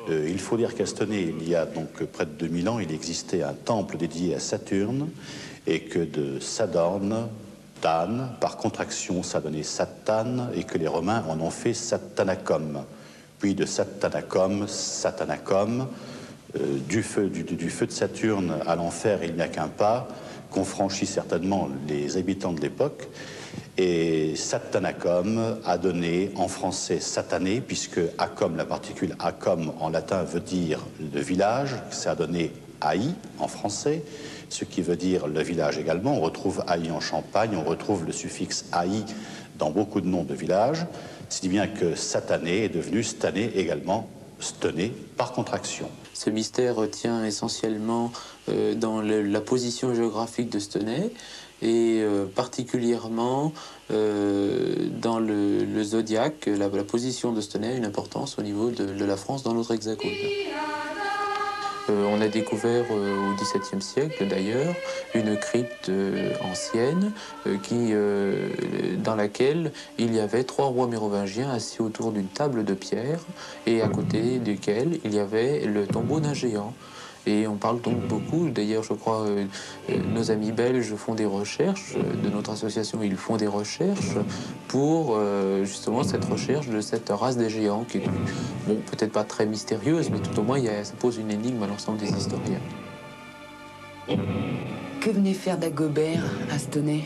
Il faut dire qu'à Stenay, il y a donc près de 2000 ans, il existait un temple dédié à Saturne et que de Sadorne, Dan, par contraction, ça donnait Satan et que les Romains en ont fait Satanacum. Puis de Satanacum, Satanacum, du feu de Saturne à l'enfer, il n'y a qu'un pas, qu'ont franchi certainement les habitants de l'époque. Et Satanacum a donné en français satané, puisque acum, la particule acum en latin veut dire le village, ça a donné Aï en français, ce qui veut dire le village également. On retrouve Aï en Champagne, on retrouve le suffixe Aï dans beaucoup de noms de villages, si bien que satané est devenu stané également, stené par contraction. Ce mystère tient essentiellement dans la position géographique de Stenay et particulièrement dans le zodiaque. La position de Stenay a une importance au niveau de la France dans notre hexagone. On a découvert au XVIIe siècle d'ailleurs une crypte ancienne dans laquelle il y avait 3 rois mérovingiens assis autour d'une table de pierre et à côté duquel il y avait le tombeau d'un géant. Et on parle donc beaucoup, d'ailleurs je crois nos amis belges font des recherches, de notre association ils font des recherches pour justement cette recherche de cette race des géants qui est, bon, peut-être pas très mystérieuse, mais tout au moins ça pose une énigme à l'ensemble des historiens. Que venait faire Dagobert à Stenay?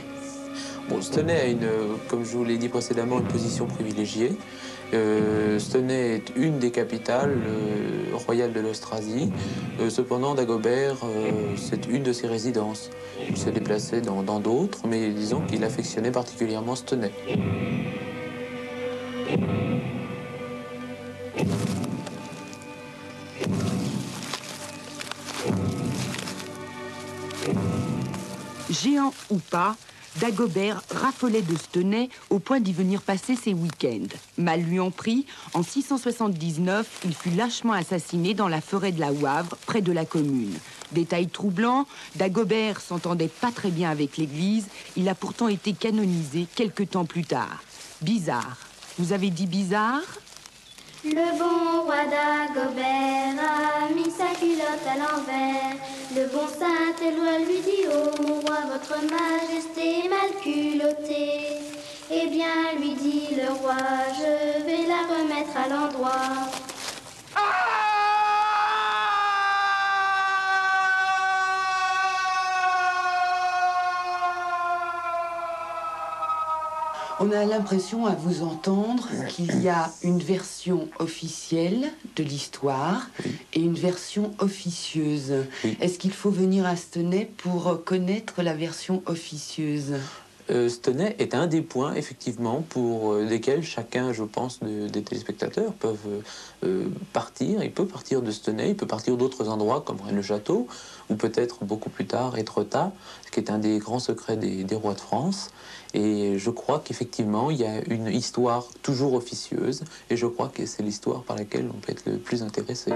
Bon, Stenay a comme je vous l'ai dit précédemment, une position privilégiée. Stenay est une des capitales royales de l'Austrasie. Cependant, Dagobert, c'est une de ses résidences. Il s'est déplacé dans d'autres, mais disons qu'il affectionnait particulièrement Stenay. Géant ou pas, Dagobert raffolait de Stenay au point d'y venir passer ses week-ends. Mal lui en prit, en 679, il fut lâchement assassiné dans la forêt de la Wavre, près de la commune. Détail troublant, Dagobert s'entendait pas très bien avec l'Église, il a pourtant été canonisé quelque temps plus tard. Bizarre. Vous avez dit bizarre? Le bon roi Dagobert a mis sa culotte à l'envers. Le bon Saint-Éloi lui dit: oh mon roi, votre majesté est mal culottée. Eh bien, lui dit le roi, je vais la remettre à l'endroit. On a l'impression, à vous entendre, qu'il y a une version officielle de l'histoire et une version officieuse. Oui. Est-ce qu'il faut venir à Stenay pour connaître la version officieuse? Stenay est un des points, effectivement, pour lesquels chacun, je pense, des téléspectateurs peuvent partir. Il peut partir de Stenay, il peut partir d'autres endroits comme Rennes-le-Château, ou peut-être beaucoup plus tard Étretat, ce qui est un des grands secrets des rois de France. Et je crois qu'effectivement, il y a une histoire toujours officieuse, et je crois que c'est l'histoire par laquelle on peut être le plus intéressé.